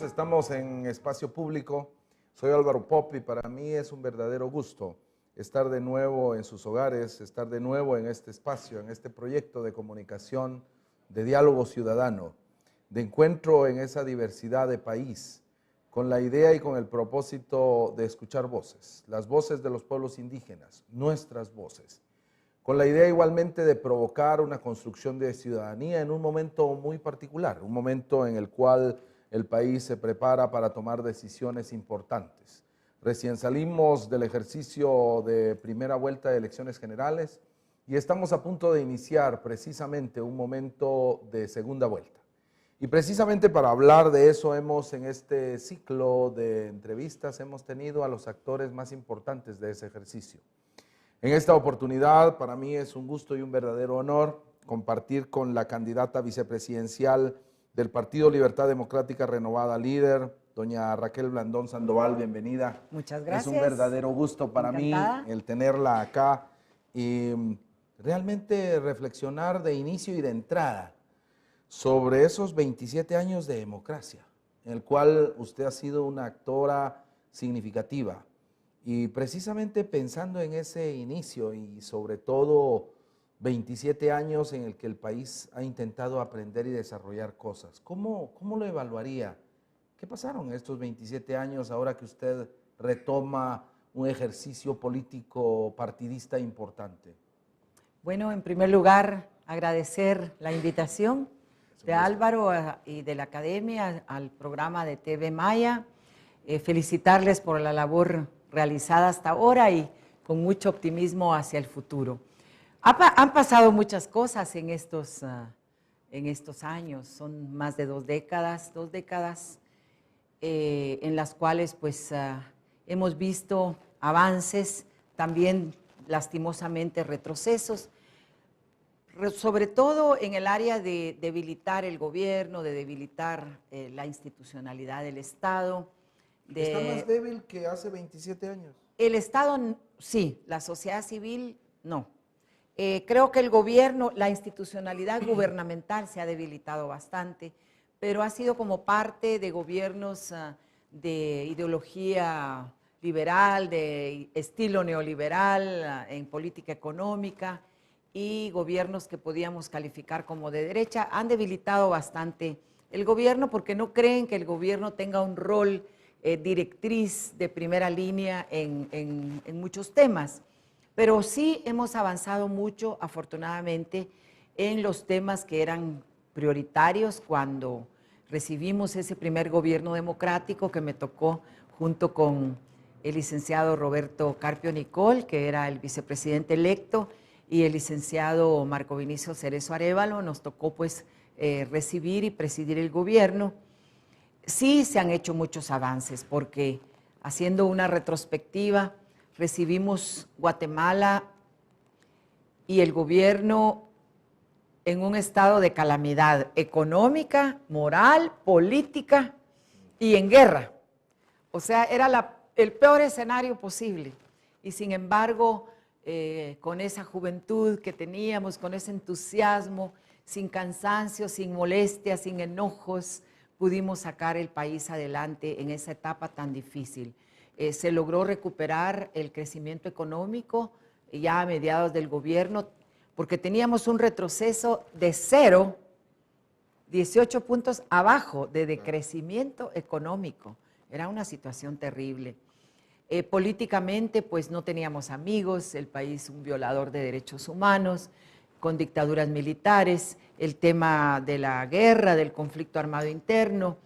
amigos, estamos en Espacio Público. Soy Álvaro Pop y para mí es un verdadero gusto estar de nuevo en sus hogares, estar de nuevo en este espacio, en este proyecto de comunicación, de diálogo ciudadano, de encuentro en esa diversidad de país, con la idea y con el propósito de escuchar voces, las voces de los pueblos indígenas, nuestras voces, con la idea igualmente de provocar una construcción de ciudadanía en un momento muy particular, un momento en el cual el país se prepara para tomar decisiones importantes. Recién salimos del ejercicio de primera vuelta de elecciones generales y estamos a punto de iniciar precisamente un momento de segunda vuelta. Y precisamente para hablar de eso en este ciclo de entrevistas hemos tenido a los actores más importantes de ese ejercicio. En esta oportunidad, para mí es un gusto y un verdadero honor compartir con la candidata vicepresidencial del Partido Libertad Democrática Renovada Líder, doña Raquel Blandón Sandoval, bienvenida. Muchas gracias. Es un verdadero gusto para mí el tenerla acá y realmente reflexionar de inicio y de entrada sobre esos 27 años de democracia, en el cual usted ha sido una actora significativa. Y precisamente pensando en ese inicio y sobre todo 27 años en el que el país ha intentado aprender y desarrollar cosas, ¿cómo lo evaluaría? ¿Qué pasaron en estos 27 años ahora que usted retoma un ejercicio político partidista importante? Bueno, en primer lugar, agradecer la invitación de Álvaro y de la Academia al programa de TV Maya, felicitarles por la labor realizada hasta ahora y con mucho optimismo hacia el futuro. Han pasado muchas cosas en estos años, son más de dos décadas en las cuales pues hemos visto avances, también lastimosamente retrocesos, sobre todo en el área de debilitar el gobierno, de debilitar la institucionalidad del Estado. ¿Está más débil que hace 27 años? El Estado, sí, la sociedad civil, no. Creo que el gobierno, la institucionalidad gubernamental se ha debilitado bastante, pero ha sido como parte de gobiernos de ideología liberal, de estilo neoliberal en política económica y gobiernos que podíamos calificar como de derecha. Han debilitado bastante el gobierno porque no creen que el gobierno tenga un rol directriz de primera línea en muchos temas, pero sí hemos avanzado mucho, afortunadamente, en los temas que eran prioritarios cuando recibimos ese primer gobierno democrático que me tocó junto con el licenciado Roberto Carpio Nicol, que era el vicepresidente electo, y el licenciado Marco Vinicio Cerezo Arévalo. Nos tocó pues recibir y presidir el gobierno. Sí se han hecho muchos avances porque, haciendo una retrospectiva, recibimos Guatemala y el gobierno en un estado de calamidad económica, moral, política y en guerra. O sea, era el peor escenario posible. Y sin embargo, con esa juventud que teníamos, con ese entusiasmo, sin cansancio, sin molestias, sin enojos, pudimos sacar el país adelante en esa etapa tan difícil. Se logró recuperar el crecimiento económico ya a mediados del gobierno, porque teníamos un retroceso de 18 puntos abajo de decrecimiento económico. Era una situación terrible. Políticamente, pues no teníamos amigos, el país un violador de derechos humanos, con dictaduras militares, el tema de la guerra, del conflicto armado interno,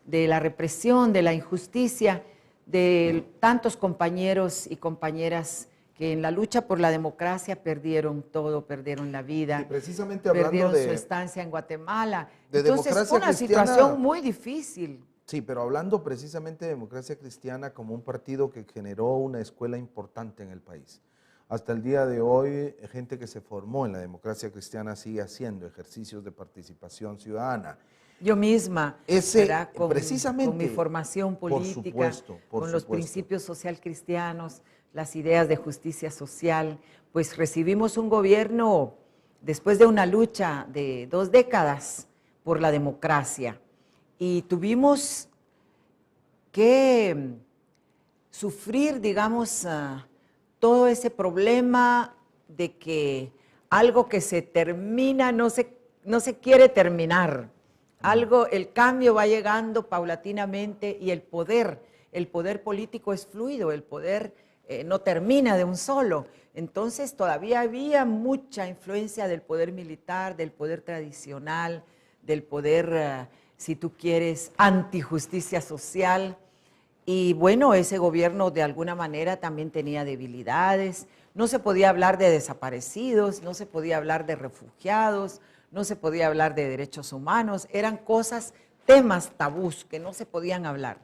de la represión, de la injusticia, de tantos compañeros y compañeras que en la lucha por la democracia perdieron todo, perdieron la vida, y precisamente perdieron su estancia en Guatemala. Entonces fue una cristiana, situación muy difícil. Sí, pero hablando precisamente de Democracia Cristiana como un partido que generó una escuela importante en el país. Hasta el día de hoy, gente que se formó en la Democracia Cristiana sigue haciendo ejercicios de participación ciudadana. Yo misma, precisamente, con mi formación política, con los principios social cristianos, las ideas de justicia social, pues recibimos un gobierno después de una lucha de 2 décadas por la democracia y tuvimos que sufrir, digamos, todo ese problema de que algo que se termina no se quiere terminar. El cambio va llegando paulatinamente y el poder político es fluido, el poder no termina de un solo. Entonces todavía había mucha influencia del poder militar, del poder tradicional, del poder, si tú quieres, antijusticia social. Y bueno, ese gobierno de alguna manera también tenía debilidades. No se podía hablar de desaparecidos, no se podía hablar de refugiados, no se podía hablar de derechos humanos. Eran temas tabús que no se podían hablar.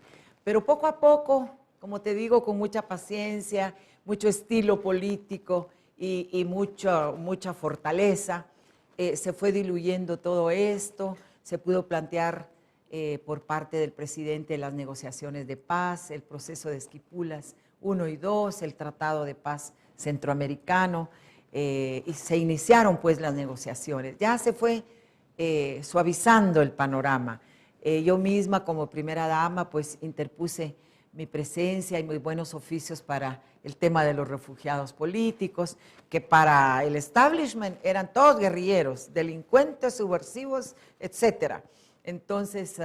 Pero poco a poco, como te digo, con mucha paciencia, mucho estilo político y mucha fortaleza, se fue diluyendo todo esto, se pudo plantear por parte del presidente las negociaciones de paz, el proceso de Esquipulas 1 y 2, el Tratado de Paz Centroamericano, y se iniciaron pues las negociaciones. Ya se fue suavizando el panorama. Yo misma como primera dama pues interpuse mi presencia y muy buenos oficios para el tema de los refugiados políticos, que para el establishment eran todos guerrilleros, delincuentes, subversivos, etcétera. Entonces,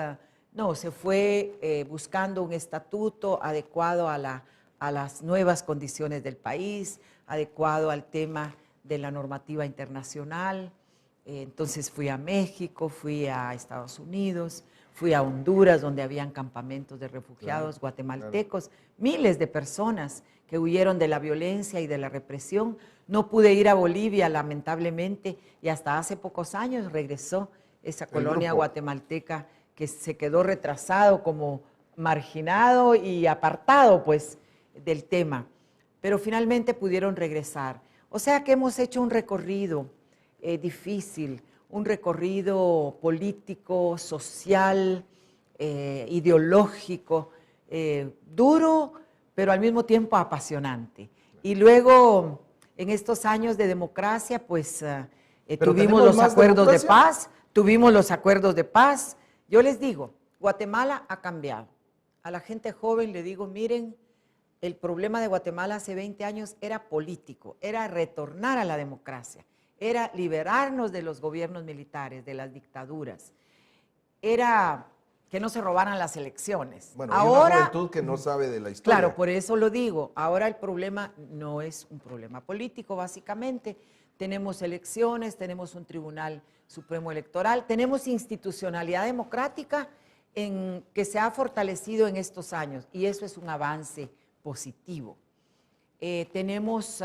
no, se fue buscando un estatuto adecuado a las nuevas condiciones del país, adecuado al tema de la normativa internacional. Entonces fui a México, fui a Estados Unidos, fui a Honduras, donde habían campamentos de refugiados guatemaltecos, miles de personas que huyeron de la violencia y de la represión. No pude ir a Bolivia, lamentablemente, y hasta hace pocos años regresó esa colonia guatemalteca que se quedó retrasado, como marginado y apartado pues del tema, pero finalmente pudieron regresar. O sea que hemos hecho un recorrido difícil, un recorrido político, social, ideológico, duro, pero al mismo tiempo apasionante. Y luego, en estos años de democracia, pues tuvimos los acuerdos de paz, Yo les digo, Guatemala ha cambiado. A la gente joven le digo, miren, el problema de Guatemala hace 20 años era político, era retornar a la democracia, era liberarnos de los gobiernos militares, de las dictaduras, era que no se robaran las elecciones. Bueno, ahora, hay una juventud que no sabe de la historia. Claro, por eso lo digo. Ahora el problema no es un problema político, básicamente. Tenemos elecciones, tenemos un Tribunal Supremo Electoral, tenemos institucionalidad democrática que se ha fortalecido en estos años, y eso es un avance positivo. Tenemos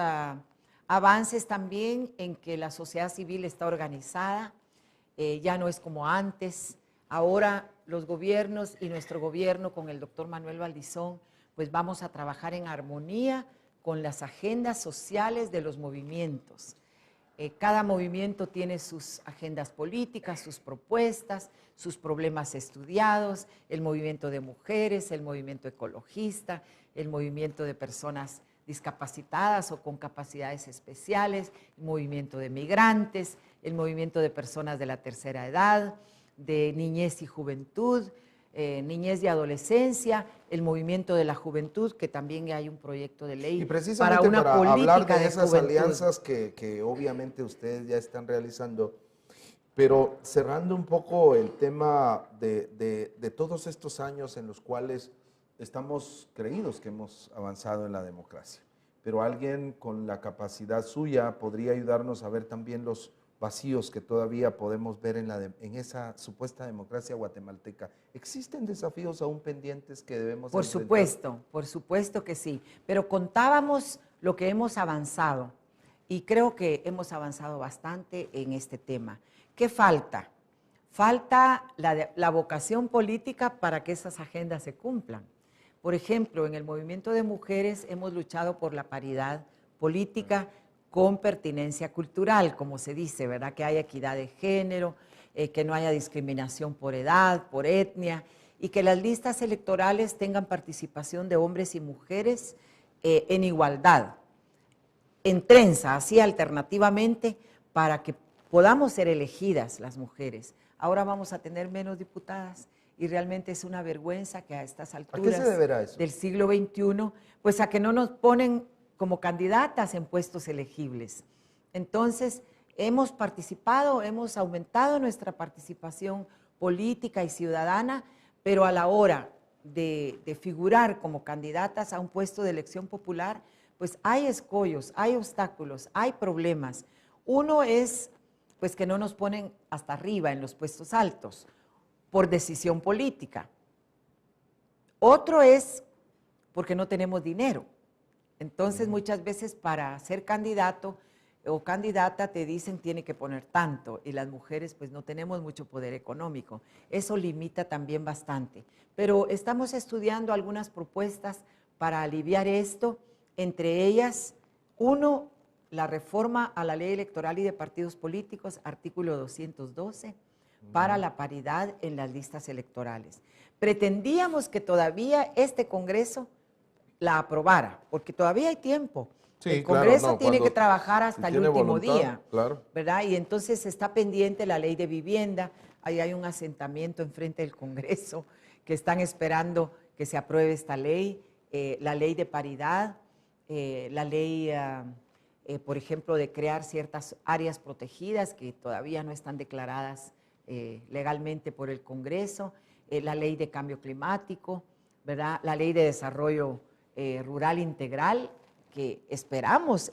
avances también en que la sociedad civil está organizada, ya no es como antes. Ahora los gobiernos y nuestro gobierno con el doctor Manuel Valdizón, pues vamos a trabajar en armonía con las agendas sociales de los movimientos. Cada movimiento tiene sus agendas políticas, sus propuestas, sus problemas estudiados, el movimiento de mujeres, el movimiento ecologista, el movimiento de personas discapacitadas o con capacidades especiales, el movimiento de migrantes, el movimiento de personas de la tercera edad, de niñez y juventud, niñez y adolescencia, el movimiento de la juventud, que también hay un proyecto de ley para una política hablar de esas alianzas que obviamente ustedes ya están realizando, pero cerrando un poco el tema de todos estos años en los cuales estamos creídos que hemos avanzado en la democracia, pero alguien con la capacidad suya podría ayudarnos a ver también los vacíos que todavía podemos ver en esa supuesta democracia guatemalteca. ¿Existen desafíos aún pendientes que debemos enfrentar? Por supuesto que sí, pero contábamos lo que hemos avanzado y creo que hemos avanzado bastante en este tema. ¿Qué falta? Falta la vocación política para que esas agendas se cumplan. Por ejemplo, en el movimiento de mujeres hemos luchado por la paridad política con pertinencia cultural, como se dice, ¿verdad? Que haya equidad de género, que no haya discriminación por edad, por etnia, y que las listas electorales tengan participación de hombres y mujeres en igualdad, en trenza, así alternativamente, para que podamos ser elegidas las mujeres. Ahora vamos a tener menos diputadas y realmente es una vergüenza que a estas alturas ¿A qué se deberá eso? del siglo XXI, pues a que no nos ponen como candidatas en puestos elegibles. Entonces, hemos participado, hemos aumentado nuestra participación política y ciudadana, pero a la hora de figurar como candidatas a un puesto de elección popular, pues hay escollos, hay obstáculos, hay problemas. Uno es pues que no nos ponen hasta arriba en los puestos altos por decisión política. Otro es porque no tenemos dinero. Entonces muchas veces para ser candidato o candidata te dicen tiene que poner tanto y las mujeres pues no tenemos mucho poder económico. Eso limita también bastante. Pero estamos estudiando algunas propuestas para aliviar esto, entre ellas, uno, la reforma a la ley electoral y de partidos políticos, artículo 212, para la paridad en las listas electorales. Pretendíamos que todavía este Congreso la aprobara, porque todavía hay tiempo. Sí, el Congreso claro, no, tiene que trabajar hasta el último voluntad, día, claro. ¿verdad? Y entonces está pendiente la ley de vivienda, ahí hay un asentamiento enfrente del Congreso que están esperando que se apruebe esta ley, la ley de paridad, la ley, por ejemplo, de crear ciertas áreas protegidas que todavía no están declaradas legalmente por el Congreso, la ley de cambio climático, ¿verdad? La ley de desarrollo rural integral, que esperaríamos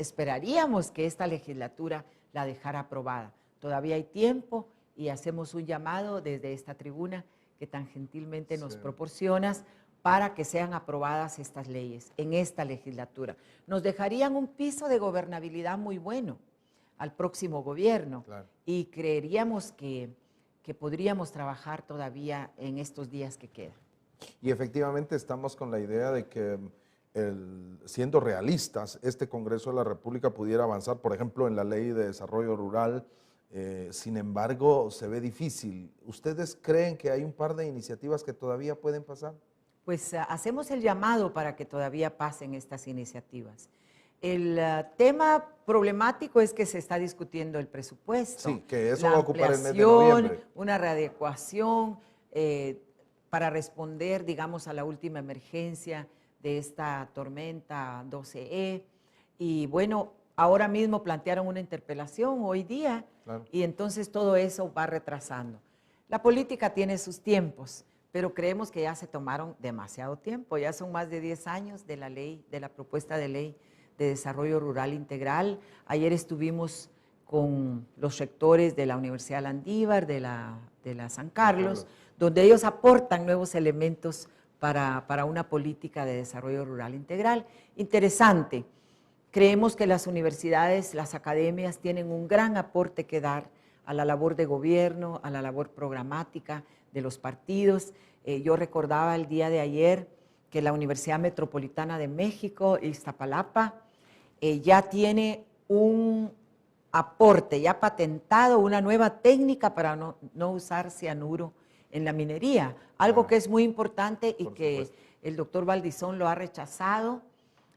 que esta legislatura la dejara aprobada. Todavía hay tiempo y hacemos un llamado desde esta tribuna que tan gentilmente nos proporcionas para que sean aprobadas estas leyes en esta legislatura. Nos dejarían un piso de gobernabilidad muy bueno al próximo gobierno, claro, y creeríamos que podríamos trabajar todavía en estos días que quedan. Y efectivamente estamos con la idea de que, siendo realistas, este Congreso de la República pudiera avanzar, por ejemplo, en la Ley de Desarrollo Rural. Sin embargo, se ve difícil. ¿Ustedes creen que hay un par de iniciativas que todavía pueden pasar? Pues hacemos el llamado para que todavía pasen estas iniciativas. El tema problemático es que se está discutiendo el presupuesto. Sí, que eso va a ocupar el mes de noviembre. Una readecuación para responder, digamos, a la última emergencia de esta tormenta 12E. Y bueno, ahora mismo plantearon una interpelación hoy día, claro, y entonces todo eso va retrasando. La política tiene sus tiempos, pero creemos que ya se tomaron demasiado tiempo, ya son más de 10 años de la ley, de la propuesta de ley de desarrollo rural integral. Ayer estuvimos con los rectores de la Universidad Landívar, de la San Carlos, donde ellos aportan nuevos elementos para una política de desarrollo rural integral. Interesante. Creemos que las universidades, las academias tienen un gran aporte que dar a la labor de gobierno, a la labor programática de los partidos. Yo recordaba el día de ayer que la Universidad Metropolitana de México, Iztapalapa, ya tiene un aporte, ya patentado una nueva técnica para no usar cianuro en la minería, algo que es muy importante y que el doctor Valdizón lo ha rechazado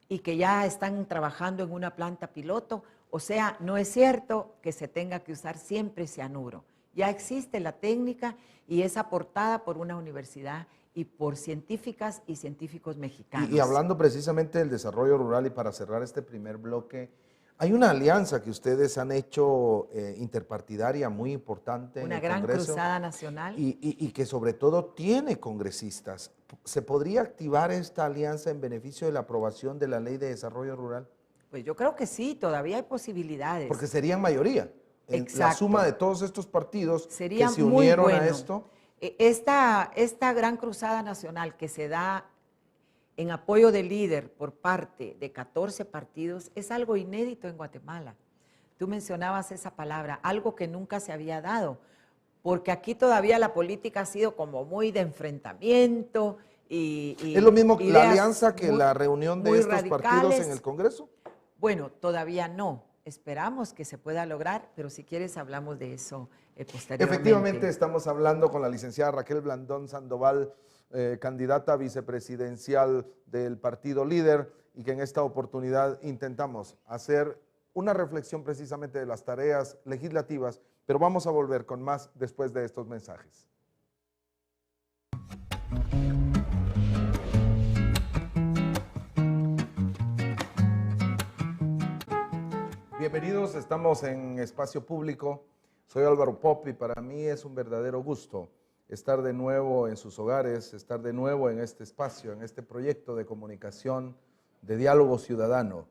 y que ya están trabajando en una planta piloto. O sea, no es cierto que se tenga que usar siempre cianuro. Ya existe la técnica y es aportada por una universidad y por científicas y científicos mexicanos. Y hablando precisamente del desarrollo rural, y para cerrar este primer bloque, hay una alianza que ustedes han hecho interpartidaria muy importante en el Congreso. Una gran cruzada nacional. Y que sobre todo tiene congresistas. ¿Se podría activar esta alianza en beneficio de la aprobación de la Ley de Desarrollo Rural? Pues yo creo que sí, todavía hay posibilidades. Porque serían mayoría. Exacto. La suma de todos estos partidos sería que se unieron muy bueno a esto. Esta gran cruzada nacional que se da en apoyo de líder por parte de 14 partidos es algo inédito en Guatemala. Tú mencionabas esa palabra, algo que nunca se había dado, porque aquí todavía la política ha sido como muy de enfrentamiento y ¿Es lo mismo la alianza que la reunión de estos partidos en el Congreso? Bueno, todavía no. Esperamos que se pueda lograr, pero si quieres hablamos de eso posteriormente. Efectivamente, estamos hablando con la licenciada Raquel Blandón Sandoval, candidata vicepresidencial del Partido Líder, y que en esta oportunidad intentamos hacer una reflexión precisamente de las tareas legislativas, pero vamos a volver con más después de estos mensajes. Bienvenidos, estamos en Espacio Público. Soy Álvaro Pop y para mí es un verdadero gusto estar de nuevo en sus hogares, estar de nuevo en este espacio, en este proyecto de comunicación, de diálogo ciudadano,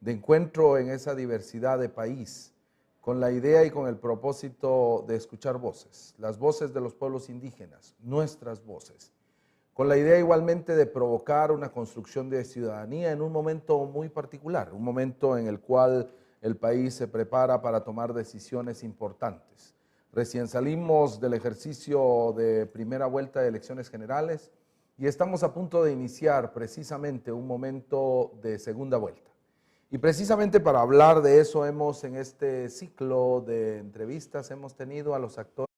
de encuentro en esa diversidad de país, con la idea y con el propósito de escuchar voces, las voces de los pueblos indígenas, nuestras voces, con la idea igualmente de provocar una construcción de ciudadanía en un momento muy particular, un momento en el cual el país se prepara para tomar decisiones importantes. Recién salimos del ejercicio de primera vuelta de elecciones generales y estamos a punto de iniciar precisamente un momento de segunda vuelta. Y precisamente para hablar de eso en este ciclo de entrevistas, hemos tenido a los actores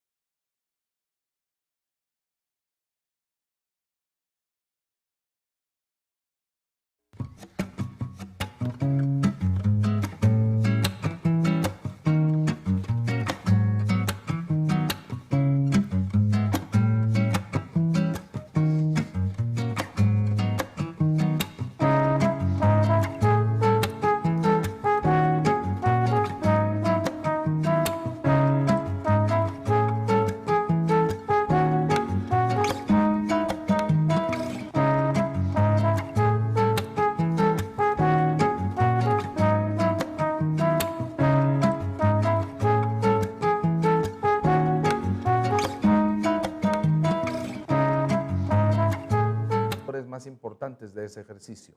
más importantes de ese ejercicio.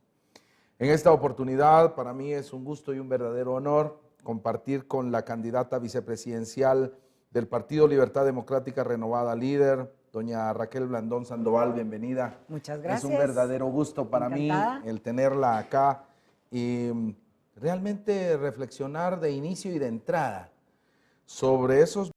En esta oportunidad, para mí es un gusto y un verdadero honor compartir con la candidata vicepresidencial del Partido Libertad Democrática Renovada Líder, doña Raquel Blandón Sandoval, bienvenida. Muchas gracias. Es un verdadero gusto para mí el tenerla acá y realmente reflexionar de inicio y de entrada sobre esos